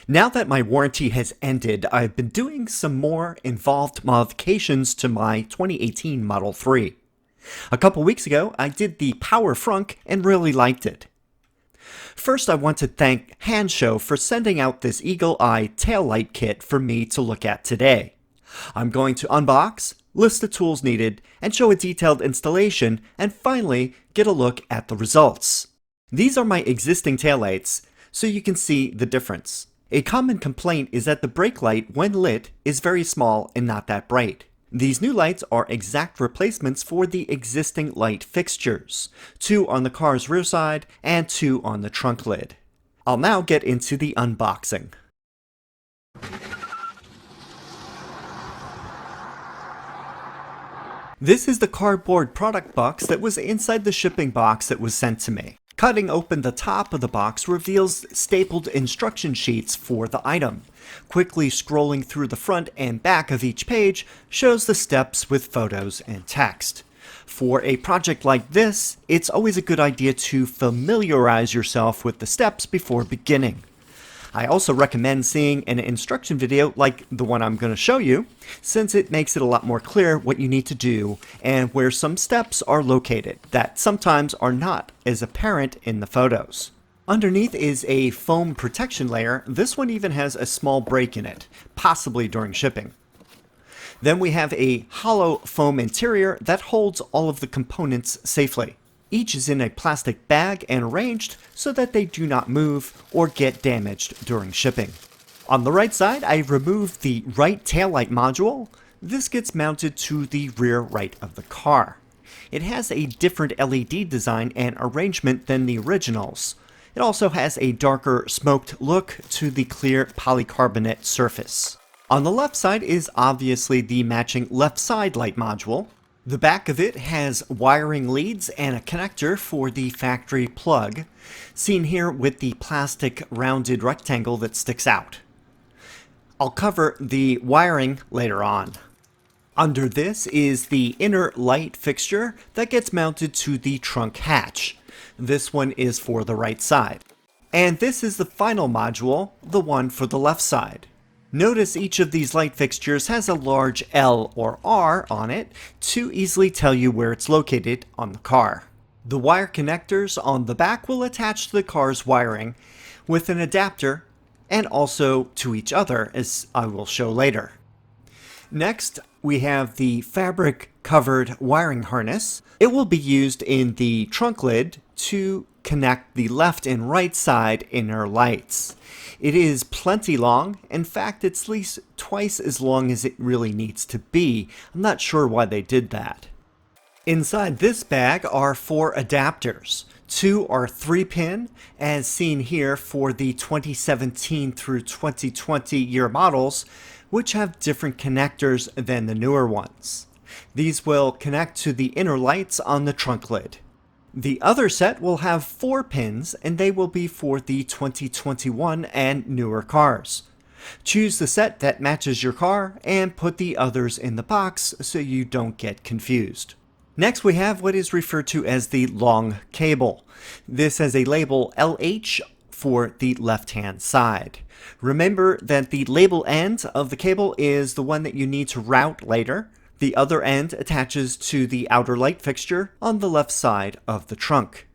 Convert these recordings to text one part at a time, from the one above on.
Now that my warranty has ended, I've been doing some more involved modifications to my 2018 Model 3. A couple weeks ago, I did the power frunk and really liked it. First, I want to thank Hansshow for sending out this Eagle Eye taillight kit for me to look at today. I'm going to unbox, list the tools needed, and show a detailed installation, and finally get a look at the results. These are my existing taillights, so you can see the difference. A common complaint is that the brake light, when lit, is very small and not that bright. These new lights are exact replacements for the existing light fixtures, 2 on the car's rear side and 2 on the trunk lid. I'll now get into the unboxing. This is the cardboard product box that was inside the shipping box that was sent to me. Cutting open the top of the box reveals stapled instruction sheets for the item. Quickly scrolling through the front and back of each page shows the steps with photos and text. For a project like this, it's always a good idea to familiarize yourself with the steps before beginning. I also recommend seeing an instruction video like the one I'm going to show you, since it makes it a lot more clear what you need to do and where some steps are located that sometimes are not as apparent in the photos. Underneath is a foam protection layer. This one even has a small break in it, possibly during shipping. Then we have a hollow foam interior that holds all of the components safely. Each is in a plastic bag and arranged so that they do not move or get damaged during shipping. On the right side, I removed the right taillight module. This gets mounted to the rear right of the car. It has a different LED design and arrangement than the originals. It also has a darker smoked look to the clear polycarbonate surface. On the left side is obviously the matching left side light module. The back of it has wiring leads and a connector for the factory plug, seen here with the plastic rounded rectangle that sticks out. I'll cover the wiring later on. Under this is the inner light fixture that gets mounted to the trunk hatch. This one is for the right side. And this is the final module, the one for the left side. Notice each of these light fixtures has a large L or R on it to easily tell you where it's located on the car. The wire connectors on the back will attach to the car's wiring with an adapter and also to each other, as I will show later. Next, we have the fabric covered wiring harness. It will be used in the trunk lid to connect the left and right side inner lights. It is plenty long. In fact, it's at least twice as long as it really needs to be. I'm not sure why they did that. Inside this bag are 4 adapters. 2 are 3-pin, as seen here for the 2017 through 2020 year models, which have different connectors than the newer ones. These will connect to the inner lights on the trunk lid. The other set will have 4 pins, and they will be for the 2021 and newer cars. Choose the set that matches your car and put the others in the box so you don't get confused. Next, we have what is referred to as the long cable. This has a label LH for the left-hand side. Remember that the label end of the cable is the one that you need to route later. The other end attaches to the outer light fixture on the left side of the trunk.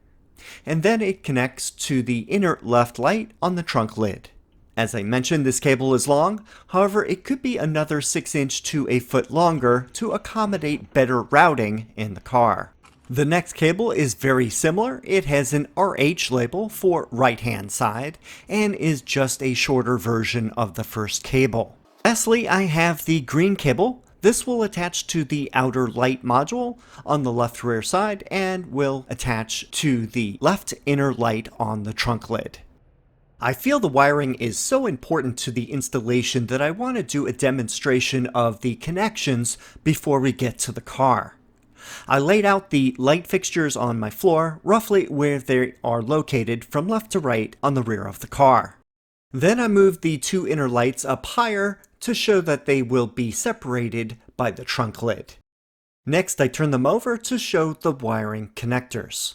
And then it connects to the inner left light on the trunk lid. As I mentioned, this cable is long. However, it could be another 6 inch to a foot longer to accommodate better routing in the car. The next cable is very similar. It has an RH label for right-hand side and is just a shorter version of the first cable. Lastly, I have the green cable. This will attach to the outer light module on the left rear side and will attach to the left inner light on the trunk lid. I feel the wiring is so important to the installation that I want to do a demonstration of the connections before we get to the car. I laid out the light fixtures on my floor, roughly where they are located from left to right on the rear of the car. Then I moved the 2 inner lights up higher to show that they will be separated by the trunk lid. Next, I turn them over to show the wiring connectors.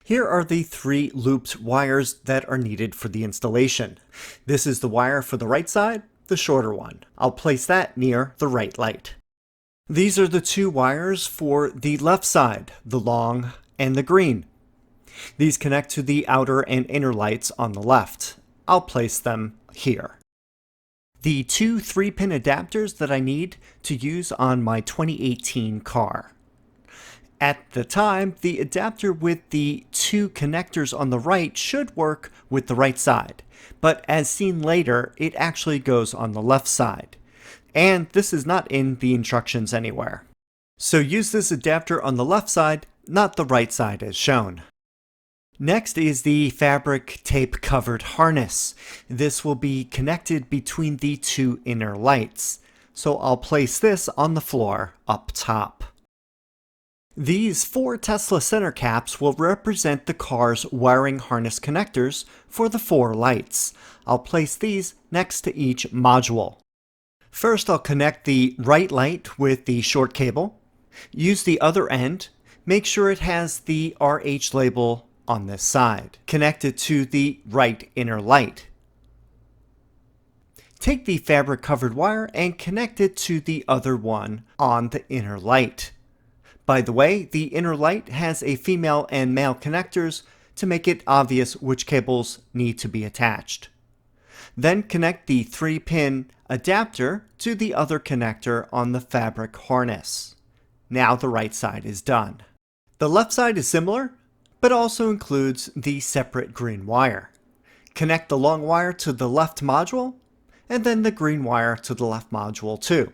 Here are the 3 looped wires that are needed for the installation. This is the wire for the right side, the shorter one. I'll place that near the right light. These are the 2 wires for the left side, the long and the green. These connect to the outer and inner lights on the left. I'll place them here. The 2 3-pin adapters that I need to use on my 2018 car. At the time, the adapter with the 2 connectors on the right should work with the right side, but as seen later, it actually goes on the left side. And this is not in the instructions anywhere. So use this adapter on the left side, not the right side as shown. Next is the fabric tape covered harness. This will be connected between the 2 inner lights. So I'll place this on the floor up top. These 4 Tesla center caps will represent the car's wiring harness connectors for the 4 lights. I'll place these next to each module. First, I'll connect the right light with the short cable. Use the other end. Make sure it has the RH label on this side. Connect it to the right inner light. Take the fabric covered wire and connect it to the other one on the inner light. By the way, the inner light has a female and male connectors to make it obvious which cables need to be attached. Then connect the 3-pin adapter to the other connector on the fabric harness. Now the right side is done. The left side is similar, but also includes the separate green wire. Connect the long wire to the left module, and then the green wire to the left module too.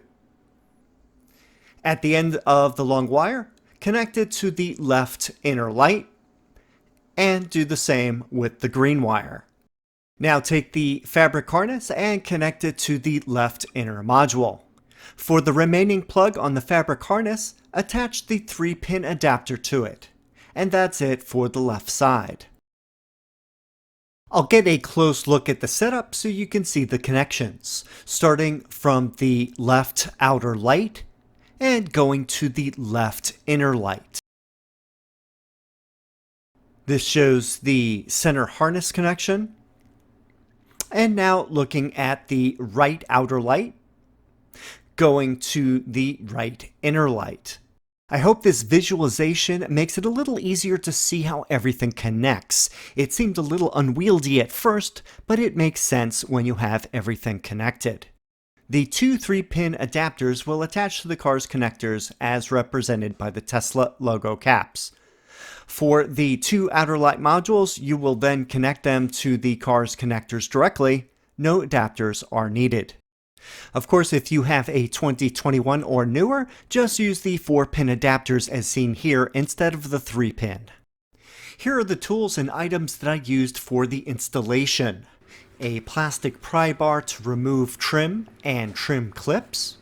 At the end of the long wire, connect it to the left inner light, and do the same with the green wire. Now take the fabric harness and connect it to the left inner module. For the remaining plug on the fabric harness, attach the 3-pin adapter to it. And that's it for the left side. I'll get a close look at the setup so you can see the connections, starting from the left outer light and going to the left inner light. This shows the center harness connection. And now looking at the right outer light, going to the right inner light. I hope this visualization makes it a little easier to see how everything connects. It seemed a little unwieldy at first, but it makes sense when you have everything connected. The 2 3-pin adapters will attach to the car's connectors as represented by the Tesla logo caps. For the 2 outer light modules, you will then connect them to the car's connectors directly. No adapters are needed. Of course, if you have a 2021 or newer, just use the 4-pin adapters as seen here instead of the 3-pin. Here are the tools and items that I used for the installation. A plastic pry bar to remove trim and trim clips.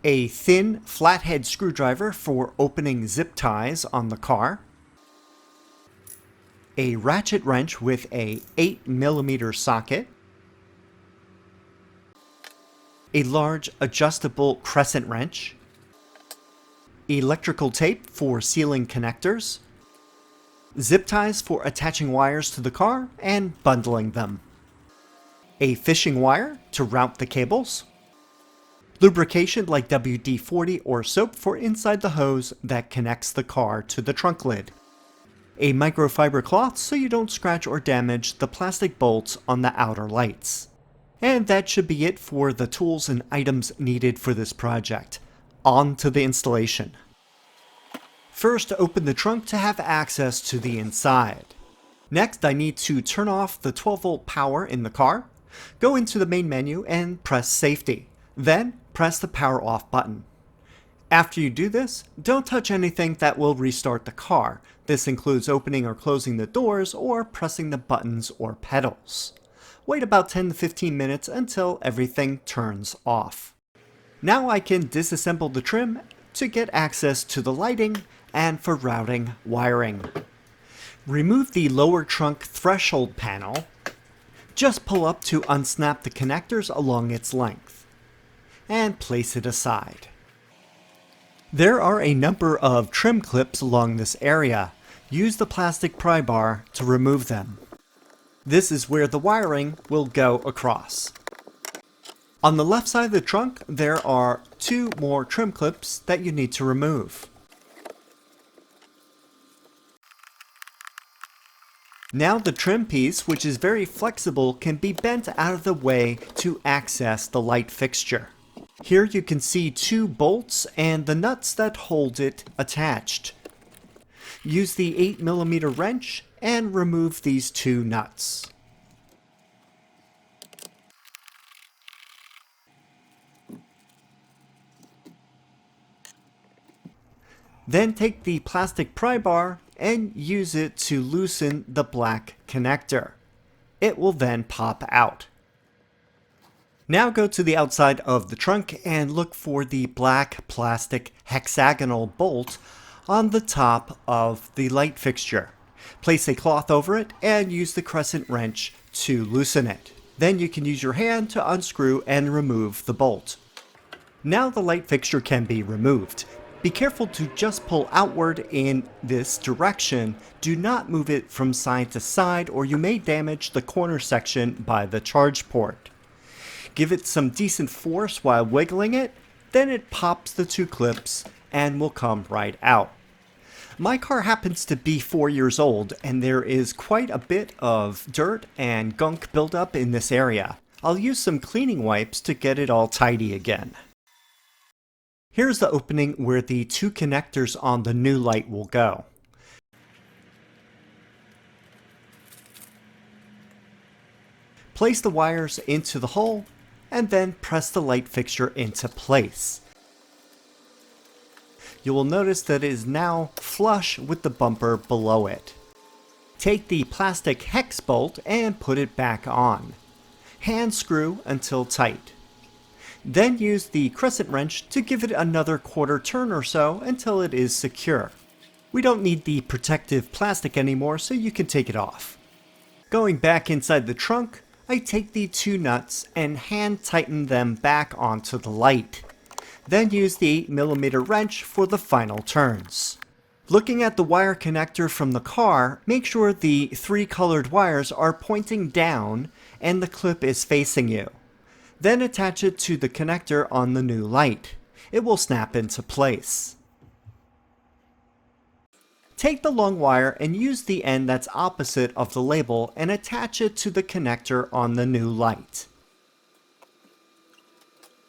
A thin flathead screwdriver for opening zip ties on the car. A ratchet wrench with a 8mm socket. A large adjustable crescent wrench. Electrical tape for sealing connectors. Zip ties for attaching wires to the car and bundling them. A fishing wire to route the cables. Lubrication like WD-40 or soap for inside the hose that connects the car to the trunk lid. A microfiber cloth so you don't scratch or damage the plastic bolts on the outer lights. And that should be it for the tools and items needed for this project. On to the installation. First, open the trunk to have access to the inside. Next, I need to turn off the 12-volt power in the car. Go into the main menu and press safety. Then, press the power off button. After you do this, don't touch anything that will restart the car. This includes opening or closing the doors or pressing the buttons or pedals. Wait about 10 to 15 minutes until everything turns off. Now I can disassemble the trim to get access to the lighting and for routing wiring. Remove the lower trunk threshold panel. Just pull up to unsnap the connectors along its length and place it aside. There are a number of trim clips along this area. Use the plastic pry bar to remove them. This is where the wiring will go across. On the left side of the trunk, there are 2 more trim clips that you need to remove. Now the trim piece, which is very flexible, can be bent out of the way to access the light fixture. Here you can see 2 bolts and the nuts that hold it attached. Use the 8mm wrench and remove these 2 nuts. Then take the plastic pry bar and use it to loosen the black connector. It will then pop out. Now go to the outside of the trunk and look for the black plastic hexagonal bolt on the top of the light fixture. Place a cloth over it and use the crescent wrench to loosen it. Then you can use your hand to unscrew and remove the bolt. Now the light fixture can be removed. Be careful to just pull outward in this direction. Do not move it from side to side or you may damage the corner section by the charge port. Give it some decent force while wiggling it, then it pops the 2 clips and will come right out. My car happens to be 4 years old and there is quite a bit of dirt and gunk buildup in this area. I'll use some cleaning wipes to get it all tidy again. Here's the opening where the 2 connectors on the new light will go. Place the wires into the hole and then press the light fixture into place. You will notice that it is now flush with the bumper below it. Take the plastic hex bolt and put it back on. Hand screw until tight. Then use the crescent wrench to give it another quarter turn or so until it is secure. We don't need the protective plastic anymore, so you can take it off. Going back inside the trunk, I take the 2 nuts and hand tighten them back onto the light. Then use the 8mm wrench for the final turns. Looking at the wire connector from the car, make sure the 3 colored wires are pointing down and the clip is facing you. Then attach it to the connector on the new light. It will snap into place. Take the long wire and use the end that's opposite of the label and attach it to the connector on the new light.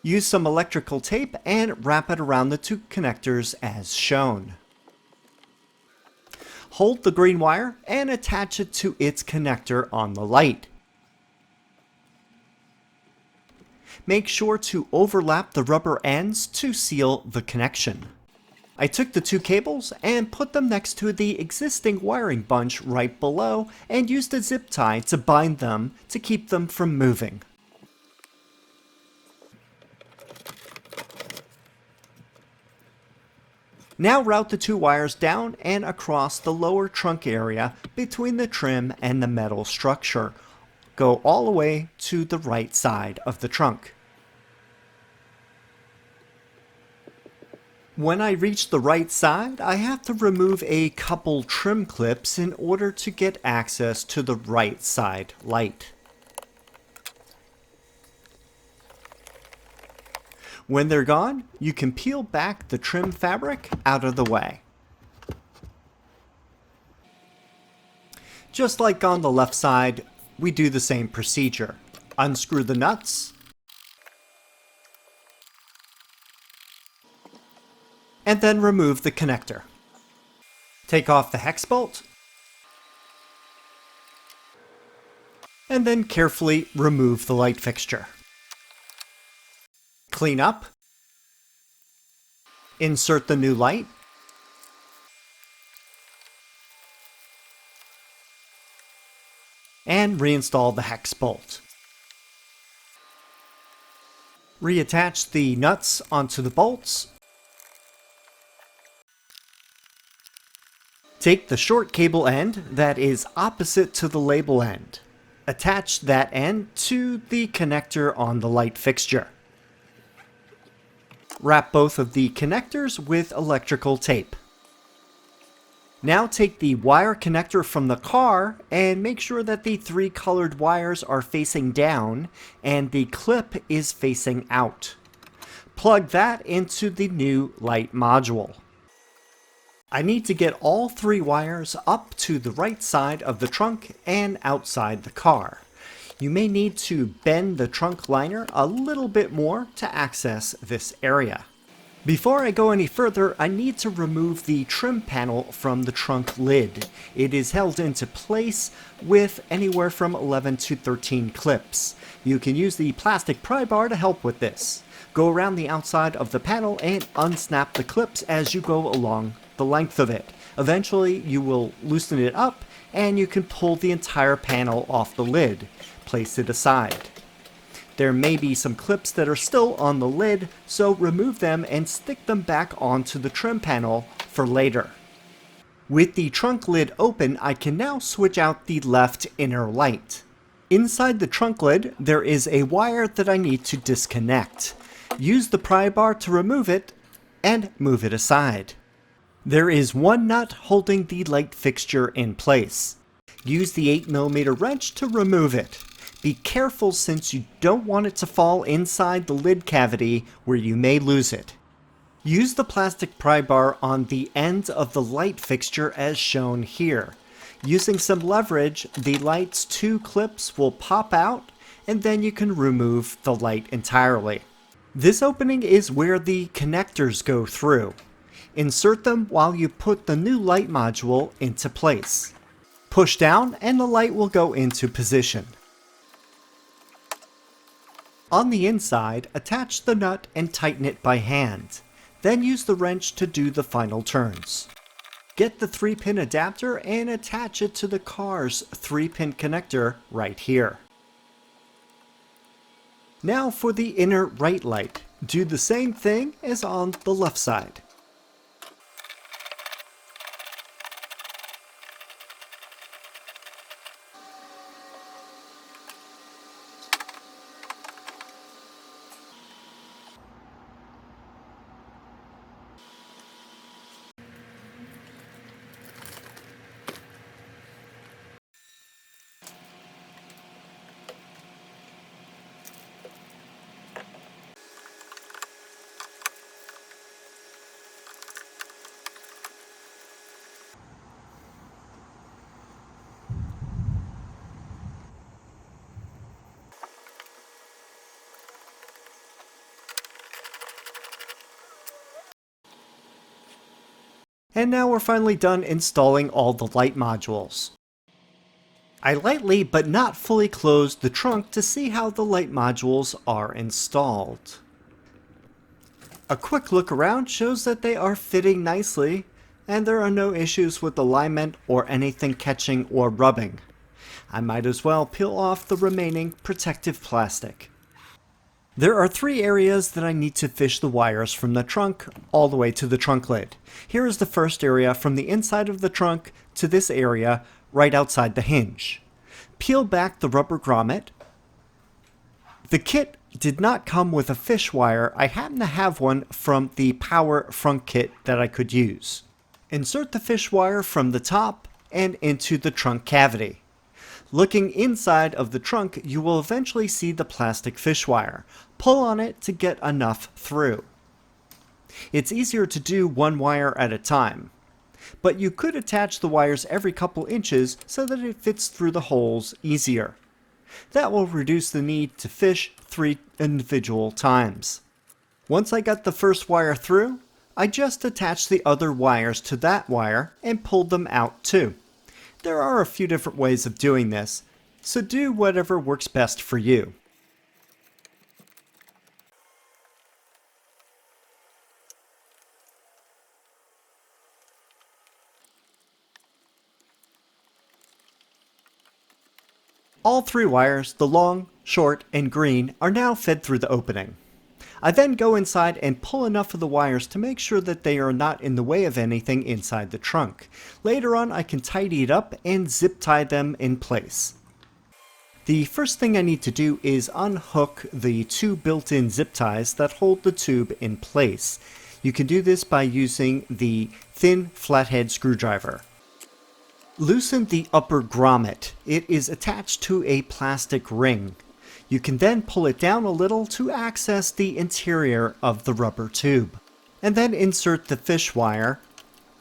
Use some electrical tape and wrap it around the 2 connectors as shown. Hold the green wire and attach it to its connector on the light. Make sure to overlap the rubber ends to seal the connection. I took the 2 cables and put them next to the existing wiring bunch right below and used a zip tie to bind them to keep them from moving. Now route the 2 wires down and across the lower trunk area between the trim and the metal structure. Go all the way to the right side of the trunk. When I reach the right side, I have to remove a couple trim clips in order to get access to the right side light. When they're gone, you can peel back the trim fabric out of the way. Just like on the left side, we do the same procedure. Unscrew the nuts, and then remove the connector. Take off the hex bolt, and then carefully remove the light fixture. Clean up, insert the new light, and reinstall the hex bolt. Reattach the nuts onto the bolts. Take the short cable end that is opposite to the label end. Attach that end to the connector on the light fixture. Wrap both of the connectors with electrical tape. Now take the wire connector from the car and make sure that the 3 colored wires are facing down and the clip is facing out. Plug that into the new light module. I need to get all 3 wires up to the right side of the trunk and outside the car. You may need to bend the trunk liner a little bit more to access this area. Before I go any further, I need to remove the trim panel from the trunk lid. It is held into place with anywhere from 11 to 13 clips. You can use the plastic pry bar to help with this. Go around the outside of the panel and unsnap the clips as you go along the length of it. Eventually you will loosen it up and you can pull the entire panel off the lid. Place it aside. There may be some clips that are still on the lid, so remove them and stick them back onto the trim panel for later. With the trunk lid open, I can now switch out the left inner light. Inside the trunk lid, there is a wire that I need to disconnect. Use the pry bar to remove it and move it aside. There is one nut holding the light fixture in place. Use the 8mm wrench to remove it. Be careful since you don't want it to fall inside the lid cavity where you may lose it. Use the plastic pry bar on the end of the light fixture as shown here. Using some leverage, the light's 2 clips will pop out and then you can remove the light entirely. This opening is where the connectors go through. Insert them while you put the new light module into place. Push down and the light will go into position. On the inside, attach the nut and tighten it by hand. Then use the wrench to do the final turns. Get the 3-pin adapter and attach it to the car's 3-pin connector right here. Now for the inner right light. Do the same thing as on the left side. And now we're finally done installing all the light modules. I lightly but not fully closed the trunk to see how the light modules are installed. A quick look around shows that they are fitting nicely and there are no issues with alignment or anything catching or rubbing. I might as well peel off the remaining protective plastic. There are 3 areas that I need to fish the wires from the trunk all the way to the trunk lid. Here is the first area from the inside of the trunk to this area right outside the hinge. Peel back the rubber grommet. The kit did not come with a fish wire. I happen to have one from the Power front kit that I could use. Insert the fish wire from the top and into the trunk cavity. Looking inside of the trunk, you will eventually see the plastic fish wire. Pull on it to get enough through. It's easier to do 1 wire at a time, but you could attach the wires every couple inches so that it fits through the holes easier. That will reduce the need to fish 3 individual times. Once I got the first wire through, I just attached the other wires to that wire and pulled them out too. There are a few different ways of doing this, so do whatever works best for you. All 3 wires, the long, short, and green, are now fed through the opening. I then go inside and pull enough of the wires to make sure that they are not in the way of anything inside the trunk. Later on, I can tidy it up and zip tie them in place. The first thing I need to do is unhook the 2 built-in zip ties that hold the tube in place. You can do this by using the thin flathead screwdriver. Loosen the upper grommet. It is attached to a plastic ring. You can then pull it down a little to access the interior of the rubber tube. And then insert the fish wire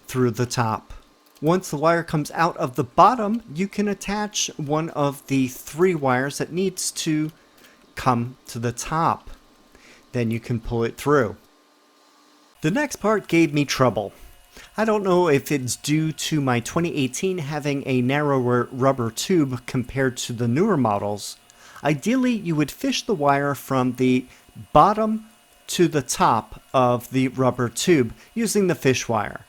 through the top. Once the wire comes out of the bottom, you can attach one of the 3 wires that needs to come to the top. Then you can pull it through. The next part gave me trouble. I don't know if it's due to my 2018 having a narrower rubber tube compared to the newer models. Ideally, you would fish the wire from the bottom to the top of the rubber tube using the fish wire.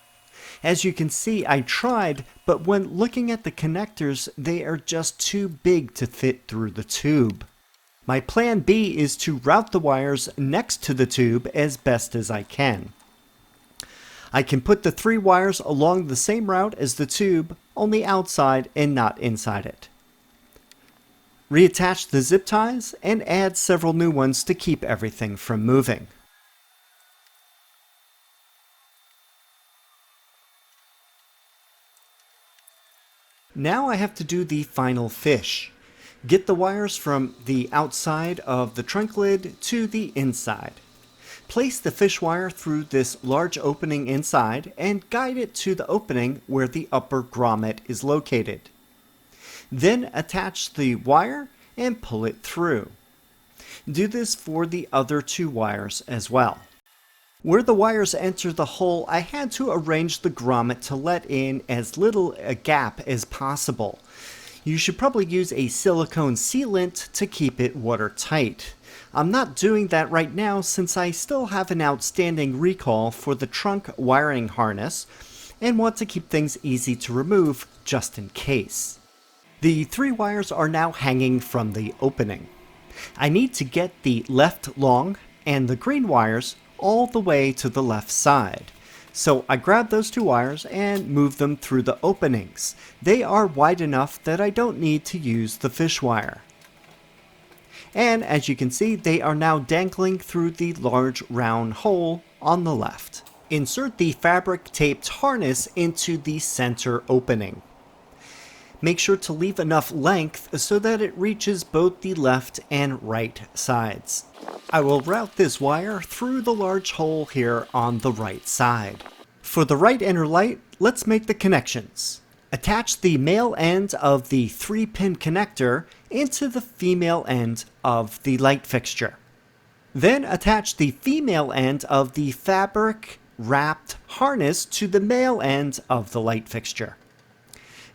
As you can see, I tried, but when looking at the connectors, they are just too big to fit through the tube. My plan B is to route the wires next to the tube as best as I can. I can put the 3 wires along the same route as the tube, only outside and not inside it. Reattach the zip ties and add several new ones to keep everything from moving. Now I have to do the final fish. Get the wires from the outside of the trunk lid to the inside. Place the fish wire through this large opening inside and guide it to the opening where the upper grommet is located. Then attach the wire and pull it through. Do this for the other 2 wires as well. Where the wires enter the hole, I had to arrange the grommet to let in as little a gap as possible. You should probably use a silicone sealant to keep it watertight. I'm not doing that right now since I still have an outstanding recall for the trunk wiring harness and want to keep things easy to remove just in case. The 3 wires are now hanging from the opening. I need to get the left long and the green wires all the way to the left side. So I grab those 2 wires and move them through the openings. They are wide enough that I don't need to use the fish wire. And as you can see, they are now dangling through the large round hole on the left. Insert the fabric taped harness into the center opening. Make sure to leave enough length so that it reaches both the left and right sides. I will route this wire through the large hole here on the right side. For the right inner light, let's make the connections. Attach the male end of the 3-pin connector into the female end of the light fixture. Then attach the female end of the fabric wrapped harness to the male end of the light fixture.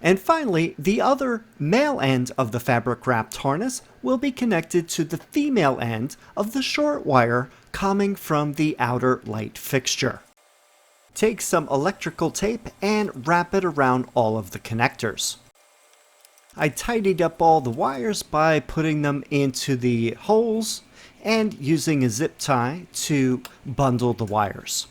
And finally, the other male end of the fabric wrapped harness will be connected to the female end of the short wire coming from the outer light fixture. Take some electrical tape and wrap it around all of the connectors. I tidied up all the wires by putting them into the holes and using a zip tie to bundle the wires.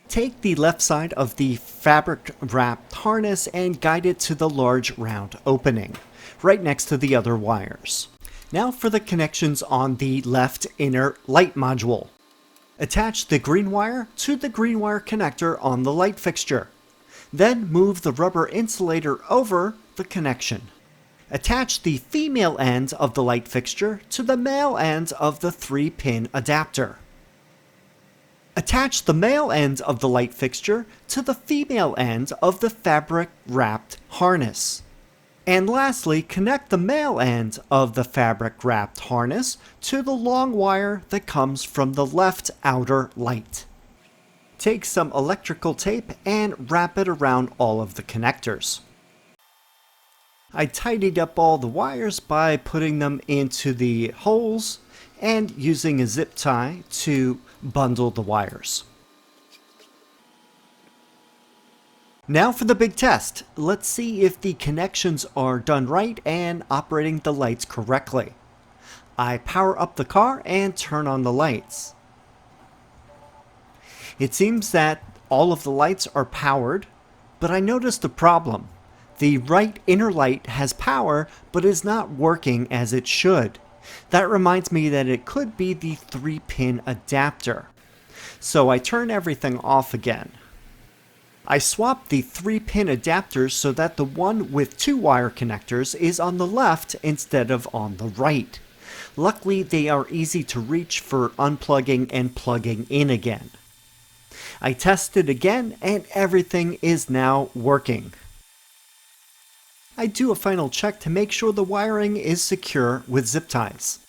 Take the left side of the fabric wrapped harness and guide it to the large round opening, right next to the other wires. Now for the connections on the left inner light module. Attach the green wire to the green wire connector on the light fixture. Then move the rubber insulator over the connection. Attach the female end of the light fixture to the male end of the 3-pin adapter. Attach the male end of the light fixture to the female end of the fabric wrapped harness. And lastly, connect the male end of the fabric wrapped harness to the long wire that comes from the left outer light. Take some electrical tape and wrap it around all of the connectors. I tidied up all the wires by putting them into the holes and using a zip tie to bundle the wires. Now for the big test. Let's see if the connections are done right and operating the lights correctly. I power up the car and turn on the lights. It seems that all of the lights are powered, but I noticed a problem. The right inner light has power, but is not working as it should. That reminds me that it could be the 3-pin adapter. So I turn everything off again. I swapped the 3-pin adapters so that the one with 2 wire connectors is on the left instead of on the right. Luckily, they are easy to reach for unplugging and plugging in again. I tested again and everything is now working. I do a final check to make sure the wiring is secure with zip ties.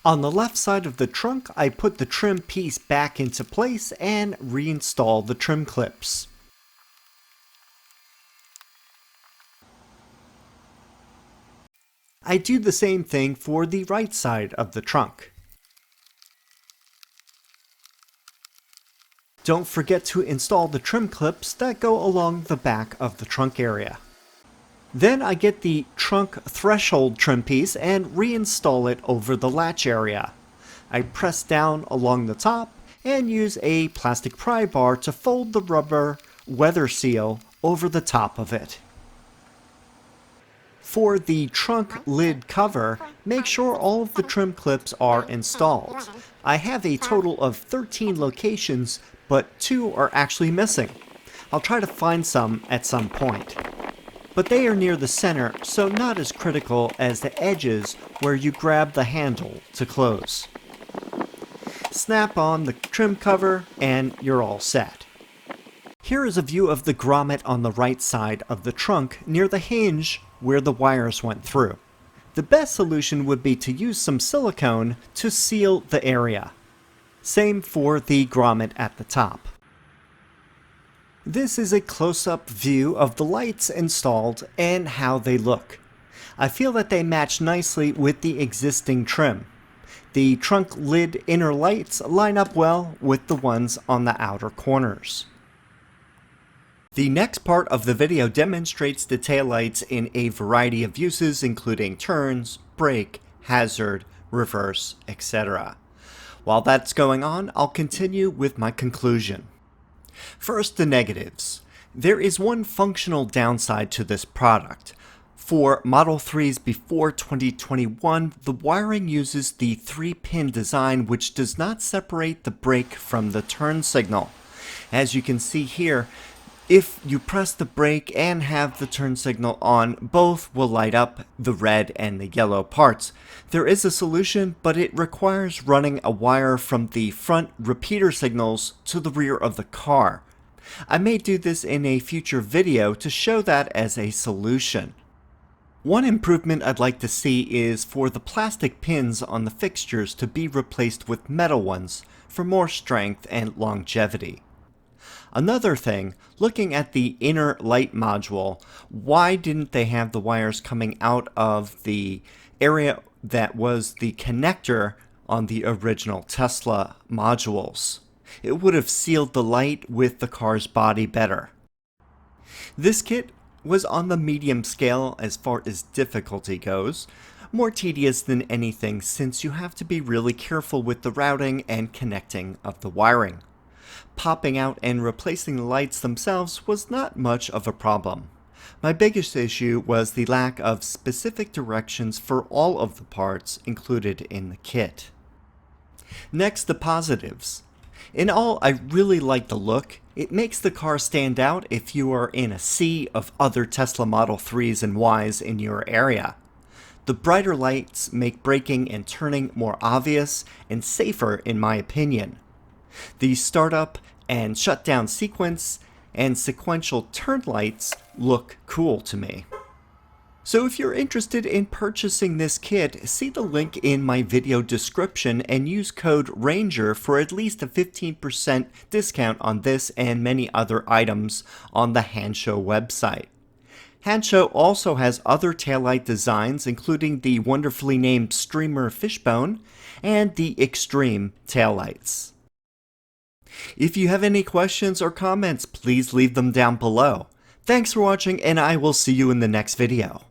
On the left side of the trunk, I put the trim piece back into place and reinstall the trim clips. I do the same thing for the right side of the trunk. Don't forget to install the trim clips that go along the back of the trunk area. Then I get the trunk threshold trim piece and reinstall it over the latch area. I press down along the top and use a plastic pry bar to fold the rubber weather seal over the top of it. For the trunk lid cover, make sure all of the trim clips are installed. I have a total of 13 locations, but 2 are actually missing. I'll try to find some at some point. But they are near the center, so not as critical as the edges where you grab the handle to close. Snap on the trim cover and you're all set. Here is a view of the grommet on the right side of the trunk near the hinge where the wires went through. The best solution would be to use some silicone to seal the area. Same for the grommet at the top. This is a close-up view of the lights installed and how they look. I feel that they match nicely with the existing trim. The trunk lid inner lights line up well with the ones on the outer corners. The next part of the video demonstrates the taillights in a variety of uses, including turns, brake, hazard, reverse, etc. While that's going on, I'll continue with my conclusion. First, the negatives. There is one functional downside to this product. For Model 3s before 2021, the wiring uses the 3-pin design which does not separate the brake from the turn signal. As you can see here, if you press the brake and have the turn signal on, both will light up the red and the yellow parts. There is a solution, but it requires running a wire from the front repeater signals to the rear of the car. I may do this in a future video to show that as a solution. One improvement I'd like to see is for the plastic pins on the fixtures to be replaced with metal ones for more strength and longevity. Another thing, looking at the inner light module, why didn't they have the wires coming out of the area that was the connector on the original Tesla modules? It would have sealed the light with the car's body better. This kit was on the medium scale as far as difficulty goes, more tedious than anything since you have to be really careful with the routing and connecting of the wiring. Popping out and replacing the lights themselves was not much of a problem. My biggest issue was the lack of specific directions for all of the parts included in the kit. Next, the positives. In all, I really like the look. It makes the car stand out if you are in a sea of other Tesla Model 3s and Ys in your area. The brighter lights make braking and turning more obvious and safer in my opinion. The startup and shutdown sequence and sequential turn lights look cool to me. So if you're interested in purchasing this kit, see the link in my video description and use code RANGER for at least a 15% discount on this and many other items on the Hansshow website. Hansshow also has other taillight designs, including the wonderfully named Streamer Fishbone and the Extreme taillights. If you have any questions or comments, please leave them down below. Thanks for watching, and I will see you in the next video.